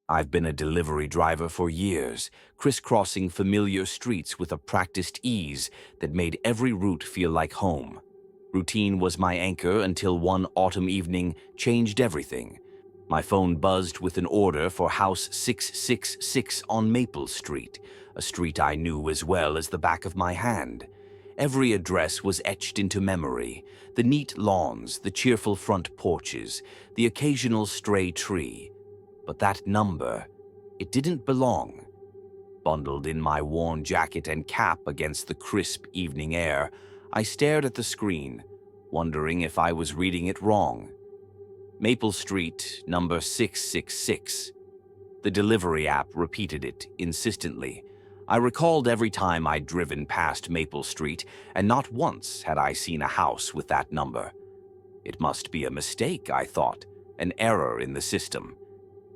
I've been a delivery driver for years, crisscrossing familiar streets with a practiced ease that made every route feel like home. Routine was my anchor until one autumn evening changed everything. My phone buzzed with an order for House 666 on Maple Street, a street I knew as well as the back of my hand. Every address was etched into memory: the neat lawns, the cheerful front porches, the occasional stray tree. But that number, it didn't belong. Bundled in my worn jacket and cap against the crisp evening air, I stared at the screen, wondering if I was reading it wrong. Maple Street, number 666. The delivery app repeated it insistently. I recalled every time I'd driven past Maple Street, and not once had I seen a house with that number. It must be a mistake, I thought, an error in the system.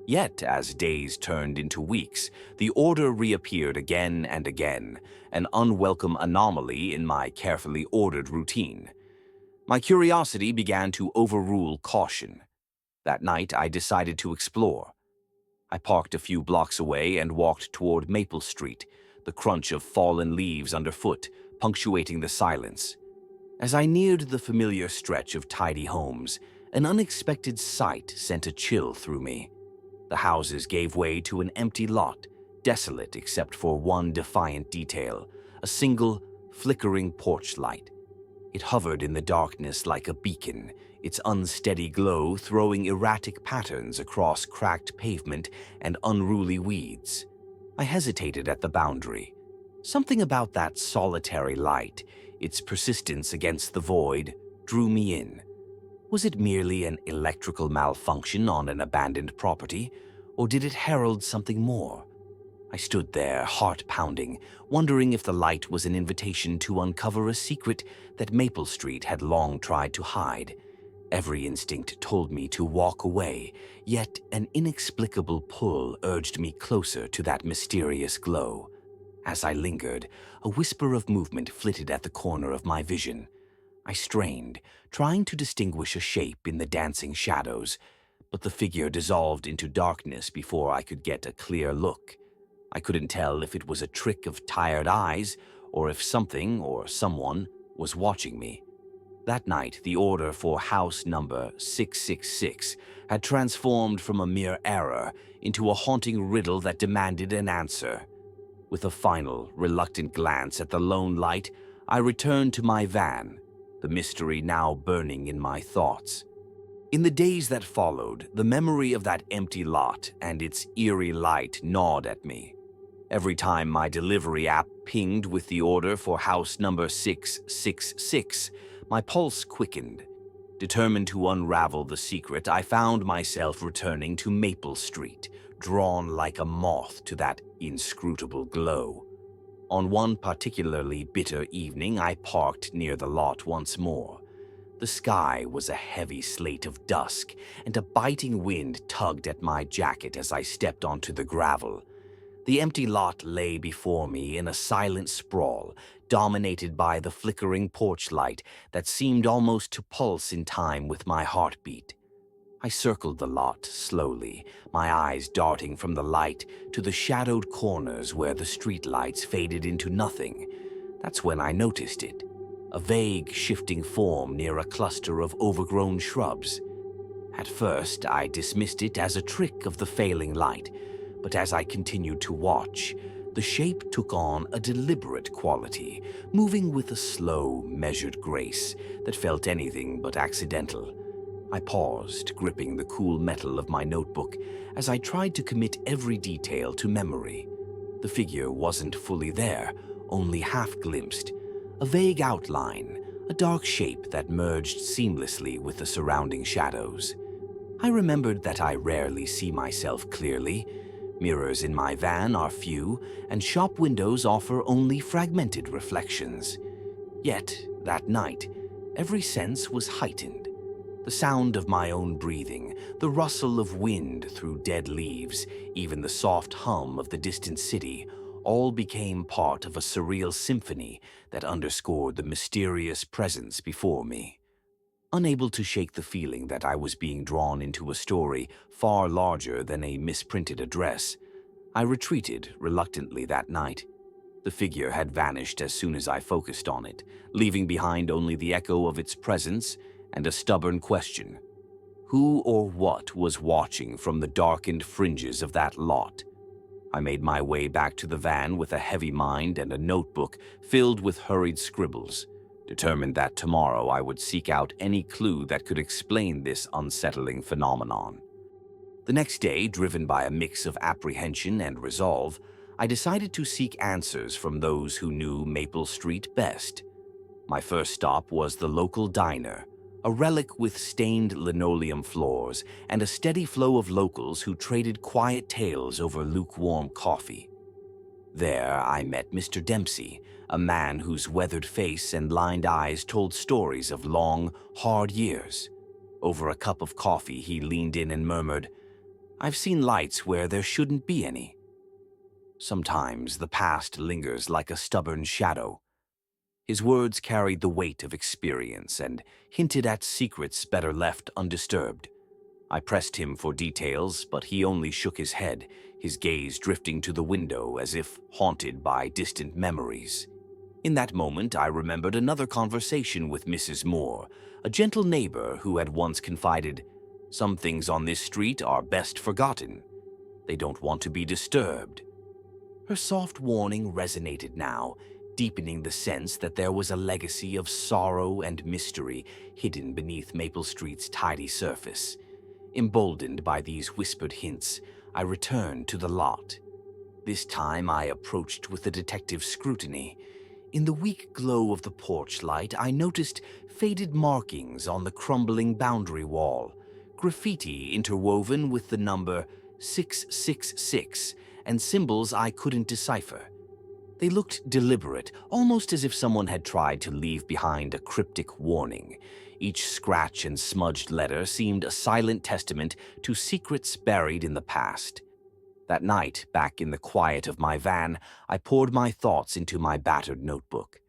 Yet, as days turned into weeks, the order reappeared again and again, an unwelcome anomaly in my carefully ordered routine. My curiosity began to overrule caution. That night, I decided to explore. I parked a few blocks away and walked toward Maple Street, the crunch of fallen leaves underfoot punctuating the silence. As I neared the familiar stretch of tidy homes, an unexpected sight sent a chill through me. The houses gave way to an empty lot, desolate except for one defiant detail: a single, flickering porch light. It hovered in the darkness like a beacon, its unsteady glow throwing erratic patterns across cracked pavement and unruly weeds. I hesitated at the boundary. Something about that solitary light, its persistence against the void, drew me in. Was it merely an electrical malfunction on an abandoned property, or did it herald something more? I stood there, heart pounding, wondering if the light was an invitation to uncover a secret that Maple Street had long tried to hide. Every instinct told me to walk away, yet an inexplicable pull urged me closer to that mysterious glow. As I lingered, a whisper of movement flitted at the corner of my vision. I strained, trying to distinguish a shape in the dancing shadows, but the figure dissolved into darkness before I could get a clear look. I couldn't tell if it was a trick of tired eyes or if something or someone was watching me. That night, the order for house number 666 had transformed from a mere error into a haunting riddle that demanded an answer. With a final, reluctant glance at the lone light, I returned to my van, the mystery now burning in my thoughts. In the days that followed, the memory of that empty lot and its eerie light gnawed at me. Every time my delivery app pinged with the order for house number 666, my pulse quickened. Determined to unravel the secret, I found myself returning to Maple Street, drawn like a moth to that inscrutable glow. On one particularly bitter evening, I parked near the lot once more. The sky was a heavy slate of dusk, and a biting wind tugged at my jacket as I stepped onto the gravel. The empty lot lay before me in a silent sprawl, dominated by the flickering porch light that seemed almost to pulse in time with my heartbeat. I circled the lot slowly, my eyes darting from the light to the shadowed corners where the streetlights faded into nothing. That's when I noticed it, a vague, shifting form near a cluster of overgrown shrubs. At first, I dismissed it as a trick of the failing light, but as I continued to watch, the shape took on a deliberate quality, moving with a slow, measured grace that felt anything but accidental. I paused, gripping the cool metal of my notebook as I tried to commit every detail to memory. The figure wasn't fully there, only half-glimpsed. A vague outline, a dark shape that merged seamlessly with the surrounding shadows. I remembered that I rarely see myself clearly. Mirrors in my van are few, and shop windows offer only fragmented reflections. Yet, that night, every sense was heightened. The sound of my own breathing, the rustle of wind through dead leaves, even the soft hum of the distant city, all became part of a surreal symphony that underscored the mysterious presence before me. Unable to shake the feeling that I was being drawn into a story far larger than a misprinted address, I retreated reluctantly that night. The figure had vanished as soon as I focused on it, leaving behind only the echo of its presence and a stubborn question. Who or what was watching from the darkened fringes of that lot? I made my way back to the van with a heavy mind and a notebook filled with hurried scribbles, determined that tomorrow I would seek out any clue that could explain this unsettling phenomenon. The next day, driven by a mix of apprehension and resolve, I decided to seek answers from those who knew Maple Street best. My first stop was the local diner, a relic with stained linoleum floors and a steady flow of locals who traded quiet tales over lukewarm coffee. There I met Mr. Dempsey, a man whose weathered face and lined eyes told stories of long, hard years. Over a cup of coffee, he leaned in and murmured, "I've seen lights where there shouldn't be any." Sometimes the past lingers like a stubborn shadow. His words carried the weight of experience and hinted at secrets better left undisturbed. I pressed him for details, but he only shook his head, his gaze drifting to the window as if haunted by distant memories. In that moment, I remembered another conversation with Mrs. Moore, a gentle neighbor who had once confided, "Some things on this street are best forgotten. They don't want to be disturbed." Her soft warning resonated now, deepening the sense that there was a legacy of sorrow and mystery hidden beneath Maple Street's tidy surface. Emboldened by these whispered hints, I returned to the lot. This time I approached with a detective's scrutiny. In the weak glow of the porch light, I noticed faded markings on the crumbling boundary wall, graffiti interwoven with the number 666 and symbols I couldn't decipher. They looked deliberate, almost as if someone had tried to leave behind a cryptic warning. Each scratch and smudged letter seemed a silent testament to secrets buried in the past. That night, back in the quiet of my van, I poured my thoughts into my battered notebook.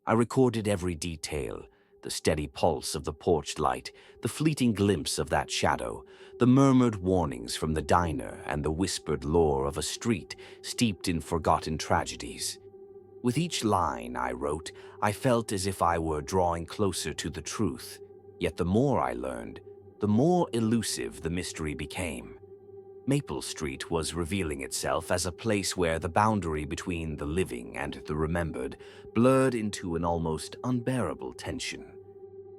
I recorded every detail, the steady pulse of the porch light, the fleeting glimpse of that shadow, the murmured warnings from the diner, and the whispered lore of a street steeped in forgotten tragedies. With each line I wrote, I felt as if I were drawing closer to the truth. Yet the more I learned, the more elusive the mystery became. Maple Street was revealing itself as a place where the boundary between the living and the remembered blurred into an almost unbearable tension.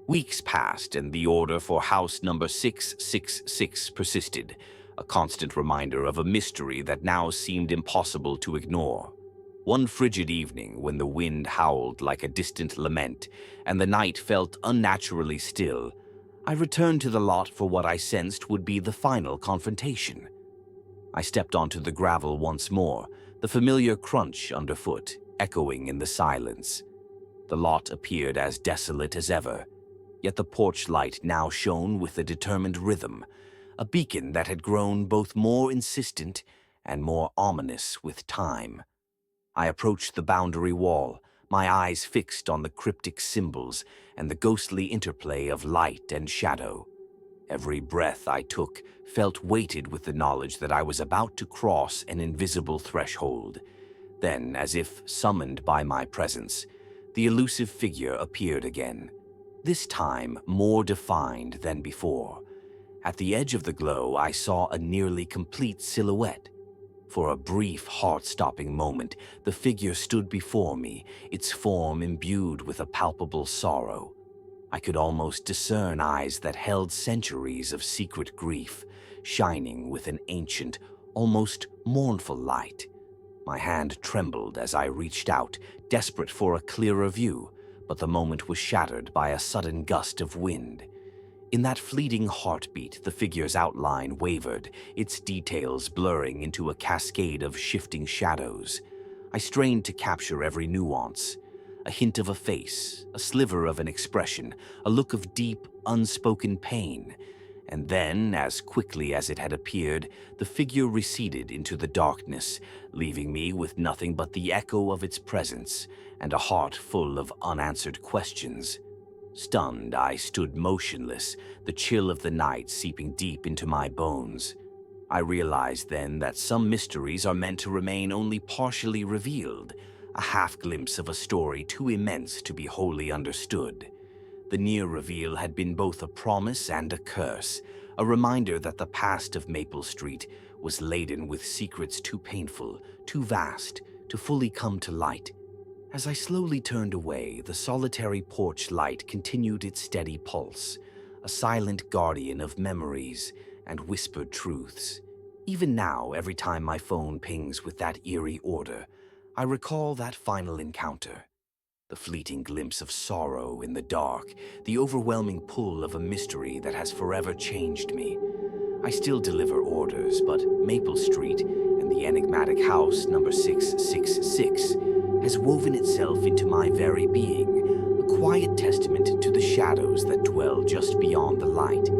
Weeks passed and the order for house number 666 persisted, a constant reminder of a mystery that now seemed impossible to ignore. One frigid evening, when the wind howled like a distant lament and the night felt unnaturally still, I returned to the lot for what I sensed would be the final confrontation. I stepped onto the gravel once more, the familiar crunch underfoot echoing in the silence. The lot appeared as desolate as ever, yet the porch light now shone with a determined rhythm, a beacon that had grown both more insistent and more ominous with time. I approached the boundary wall, my eyes fixed on the cryptic symbols and the ghostly interplay of light and shadow. Every breath I took felt weighted with the knowledge that I was about to cross an invisible threshold. Then, as if summoned by my presence, the elusive figure appeared again, this time more defined than before. At the edge of the glow, I saw a nearly complete silhouette. For a brief, heart-stopping moment, the figure stood before me, its form imbued with a palpable sorrow. I could almost discern eyes that held centuries of secret grief, shining with an ancient, almost mournful light. My hand trembled as I reached out, desperate for a clearer view, but the moment was shattered by a sudden gust of wind. In that fleeting heartbeat, the figure's outline wavered, its details blurring into a cascade of shifting shadows. I strained to capture every nuance. A hint of a face, a sliver of an expression, a look of deep, unspoken pain. And then, as quickly as it had appeared, the figure receded into the darkness, leaving me with nothing but the echo of its presence and a heart full of unanswered questions. Stunned, I stood motionless, the chill of the night seeping deep into my bones. I realized then that some mysteries are meant to remain only partially revealed, a half glimpse of a story too immense to be wholly understood. The near reveal had been both a promise and a curse, a reminder that the past of Maple Street was laden with secrets too painful, too vast, to fully come to light. As I slowly turned away, the solitary porch light continued its steady pulse, a silent guardian of memories and whispered truths. Even now, every time my phone pings with that eerie order, I recall that final encounter. The fleeting glimpse of sorrow in the dark, the overwhelming pull of a mystery that has forever changed me. I still deliver orders, but Maple Street and the enigmatic house number 666 has woven itself into my very being, a quiet testament to the shadows that dwell just beyond the light.